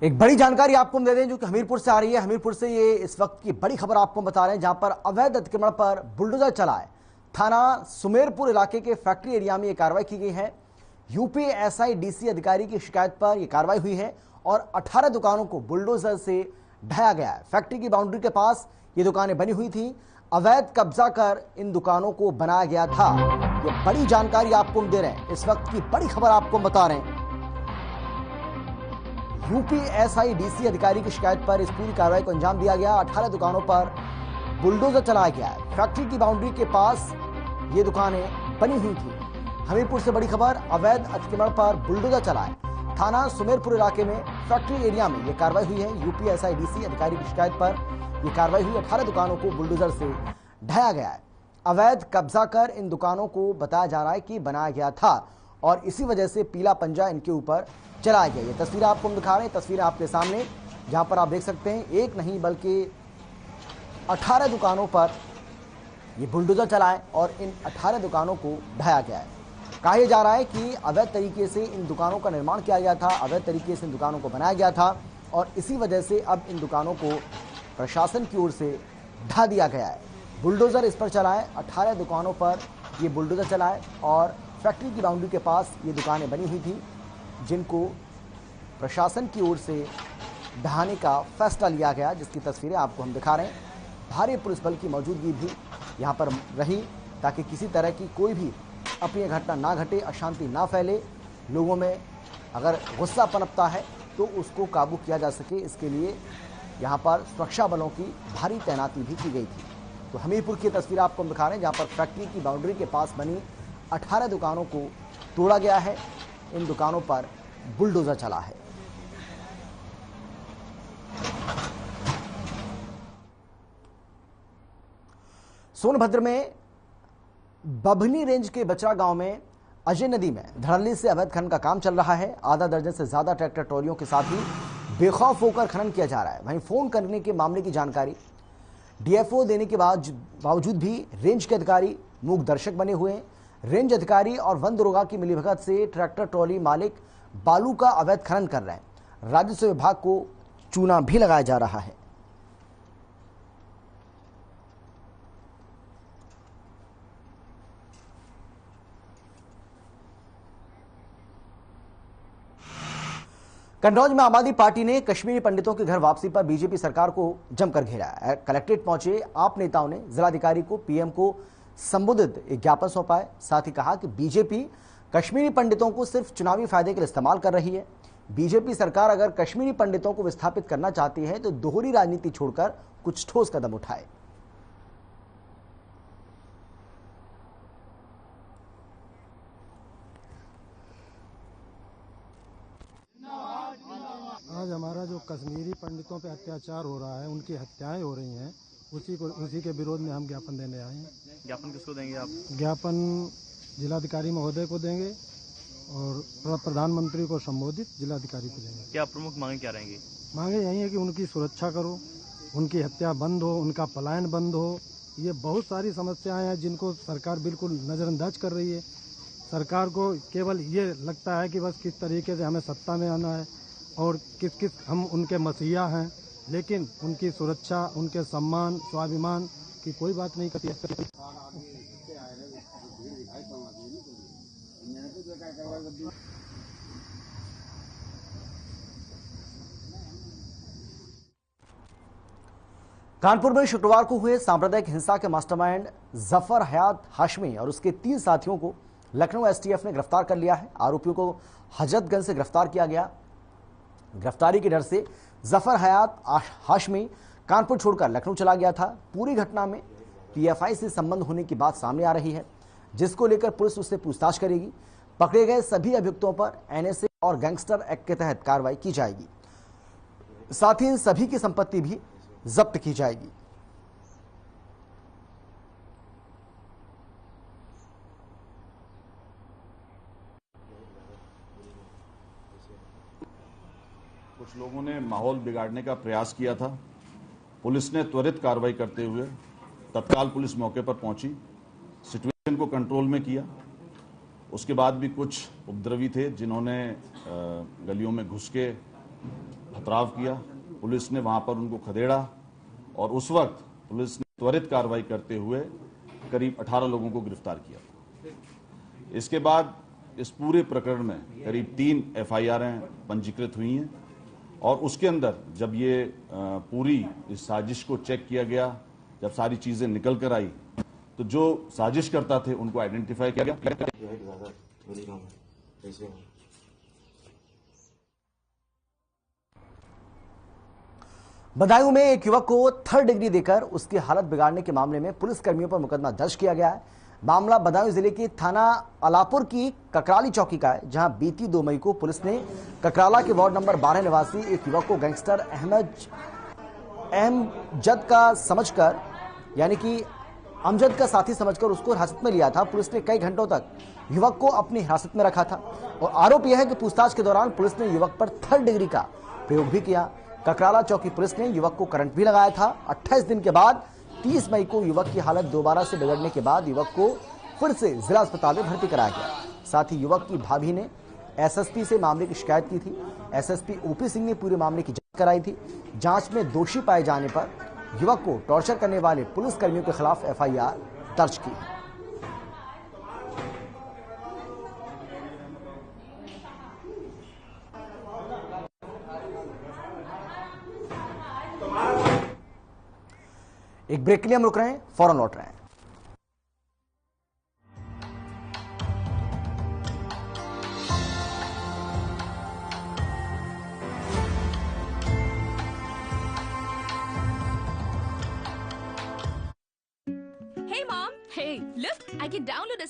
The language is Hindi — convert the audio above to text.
एक बड़ी जानकारी आपको हम दे दें जो कि हमीरपुर से आ रही है। हमीरपुर से ये इस वक्त की बड़ी खबर आपको बता रहे हैं, जहां पर अवैध अतिक्रमण पर बुलडोजर चला है। थाना सुमेरपुर इलाके के फैक्ट्री एरिया में यह कार्रवाई की गई है। यूपी एसआईडीसी अधिकारी की शिकायत पर यह कार्रवाई हुई है और 18 दुकानों को बुलडोजर से ढाया गया है। फैक्ट्री की बाउंड्री के पास ये दुकानें बनी हुई थी। अवैध कब्जा कर इन दुकानों को बनाया गया था। ये बड़ी जानकारी आपको हम दे रहे हैं, इस वक्त की बड़ी खबर आपको बता रहे हैं। यूपी एसआईडीसी अधिकारी की शिकायत पर इस पूरी कार्रवाई को अंजाम दिया गया। 18 दुकानों पर बुलडोजर चलाया गया है। फैक्ट्री की बाउंड्री के पास ये दुकानें बनी हुई थी। हमीरपुर से बड़ी खबर, अवैध अतिक्रमण पर बुलडोजर चला है। थाना सुमेरपुर इलाके में फैक्ट्री एरिया में यह कार्रवाई हुई है। यूपी एसआईडीसी अधिकारी की शिकायत पर यह कार्रवाई हुई। 18 दुकानों को बुलडोजर से ढाया गया है। अवैध कब्जा कर इन दुकानों को बताया जा रहा है कि बनाया गया था और इसी वजह से पीला पंजा इनके ऊपर चलाया गया। ये तस्वीरें आपको हम दिखा रहे हैं, तस्वीरें आपके सामने, जहां पर आप देख सकते हैं एक नहीं बल्कि 18 दुकानों पर ये बुलडोजर चलाए और इन 18 दुकानों को ढाया गया है। कहा जा रहा है कि अवैध तरीके से इन दुकानों का निर्माण किया गया था, अवैध तरीके से इन दुकानों को बनाया गया था और इसी वजह से अब इन दुकानों को प्रशासन की ओर से ढा दिया गया है। बुलडोजर इस पर चलाए, 18 दुकानों पर ये बुलडोजर चलाए और फैक्ट्री की बाउंड्री के पास ये दुकानें बनी हुई थी, जिनको प्रशासन की ओर से ढहाने का फैसला लिया गया, जिसकी तस्वीरें आपको हम दिखा रहे हैं। भारी पुलिस बल की मौजूदगी भी यहाँ पर रही ताकि किसी तरह की कोई भी अप्रिय घटना ना घटे, अशांति ना फैले। लोगों में अगर गुस्सा पनपता है तो उसको काबू किया जा सके, इसके लिए यहाँ पर सुरक्षा बलों की भारी तैनाती भी की गई थी। तो हमीरपुर की तस्वीर आपको हम दिखा रहे हैं, जहाँ पर फैक्ट्री की बाउंड्री के पास बनी 18 दुकानों को तोड़ा गया है। इन दुकानों पर बुलडोजर चला है। सोनभद्र में बभनी रेंज के बचरा गांव में अजय नदी में धड़ल्ले से अवैध खनन का काम चल रहा है। आधा दर्जन से ज्यादा ट्रैक्टर ट्रॉलियों के साथ ही बेखौफ होकर खनन किया जा रहा है। वहीं फोन करने के मामले की जानकारी डीएफओ देने के बावजूद भी रेंज के अधिकारी मूक दर्शक बने हुए हैं। रेंज अधिकारी और वन दरोगा की मिलीभगत से ट्रैक्टर ट्रॉली मालिक बालू का अवैध खनन कर रहे हैं। राजस्व विभाग को चूना भी लगाया जा रहा है। कन्नौज में आम आदमी पार्टी ने कश्मीरी पंडितों के घर वापसी पर बीजेपी सरकार को जमकर घेरा है। कलेक्ट्रेट पहुंचे आप नेताओं ने जिलाधिकारी को पीएम को संबोधित एक ज्ञापन सौंपा है। साथ ही कहा कि बीजेपी कश्मीरी पंडितों को सिर्फ चुनावी फायदे के लिए इस्तेमाल कर रही है। बीजेपी सरकार अगर कश्मीरी पंडितों को विस्थापित करना चाहती है तो दोहरी राजनीति छोड़कर कुछ ठोस कदम उठाए। आज हमारा जो कश्मीरी पंडितों पे अत्याचार हो रहा है, उनकी हत्याएं हो रही हैं, उसी के विरोध में हम ज्ञापन देने आए हैं। ज्ञापन किसको देंगे आप? ज्ञापन जिलाधिकारी महोदय को देंगे और प्रधानमंत्री को संबोधित जिलाधिकारी को देंगे। क्या प्रमुख मांगे क्या रहेंगी? मांगे यही है कि उनकी सुरक्षा करो, उनकी हत्या बंद हो, उनका पलायन बंद हो। ये बहुत सारी समस्याएं हैं जिनको सरकार बिल्कुल नजरअंदाज कर रही है। सरकार को केवल ये लगता है कि बस किस तरीके से हमें सत्ता में आना है और किस हम उनके मसीहा हैं, लेकिन उनकी सुरक्षा, उनके सम्मान, स्वाभिमान की कोई बात नहीं करती है। कानपुर में शुक्रवार को हुए सांप्रदायिक हिंसा के मास्टरमाइंड जफर हयात हाशमी और उसके 3 साथियों को लखनऊ एसटीएफ ने गिरफ्तार कर लिया है। आरोपियों को हजरतगंज से गिरफ्तार किया गया। गिरफ्तारी के डर से जफर हयात हाशमी कानपुर छोड़कर लखनऊ चला गया था। पूरी घटना में पीएफआई से संबंध होने की बात सामने आ रही है, जिसको लेकर पुलिस उससे पूछताछ करेगी। पकड़े गए सभी अभियुक्तों पर एनएसए और गैंगस्टर एक्ट के तहत कार्रवाई की जाएगी। साथ ही इन सभी की संपत्ति भी जब्त की जाएगी। कुछ लोगों ने माहौल बिगाड़ने का प्रयास किया था। पुलिस ने त्वरित कार्रवाई करते हुए तत्काल पुलिस मौके पर पहुंची, सिचुएशन को कंट्रोल में किया। उसके बाद भी कुछ उपद्रवी थे जिन्होंने गलियों में घुस के पथराव किया। पुलिस ने वहां पर उनको खदेड़ा और उस वक्त पुलिस ने त्वरित कार्रवाई करते हुए करीब 18 लोगों को गिरफ्तार किया। इसके बाद इस पूरे प्रकरण में करीब 3 FIR पंजीकृत हुई हैं और उसके अंदर जब ये पूरी इस साजिश को चेक किया गया, जब सारी चीजें निकल कर आई तो जो साजिश करता थे उनको आइडेंटिफाई किया गया। बदायूं में एक युवक को 3rd डिग्री देकर उसकी हालत बिगाड़ने के मामले में पुलिस कर्मियों पर मुकदमा दर्ज किया गया है। मामला बदायूं जिले के थाना अलापुर की ककराली चौकी का है, जहां बीती 2 मई को पुलिस ने ककराला के वार्ड नंबर 12 निवासी एक युवक को गैंगस्टर अहमजद का समझकर, यानी कि अमजद का साथी समझकर उसको हिरासत में लिया था। पुलिस ने कई घंटों तक युवक को अपनी हिरासत में रखा था और आरोप यह है कि पूछताछ के दौरान पुलिस ने युवक पर 3rd डिग्री का प्रयोग भी किया। ककराला चौकी पुलिस ने युवक को करंट भी लगाया था। 28 दिन के बाद 30 मई को युवक की हालत दोबारा से बिगड़ने के बाद युवक को फिर से जिला अस्पताल में भर्ती कराया गया। साथ ही युवक की भाभी ने SSP से मामले की शिकायत की थी। SSP OP सिंह ने पूरे मामले की जांच कराई थी। जांच में दोषी पाए जाने पर युवक को टॉर्चर करने वाले पुलिस कर्मियों के खिलाफ FIR दर्ज की। एक ब्रेक के लिए हम रुक रहे हैं, फौरन लौट रहे हैं। Hey mom, hey, look, I can download a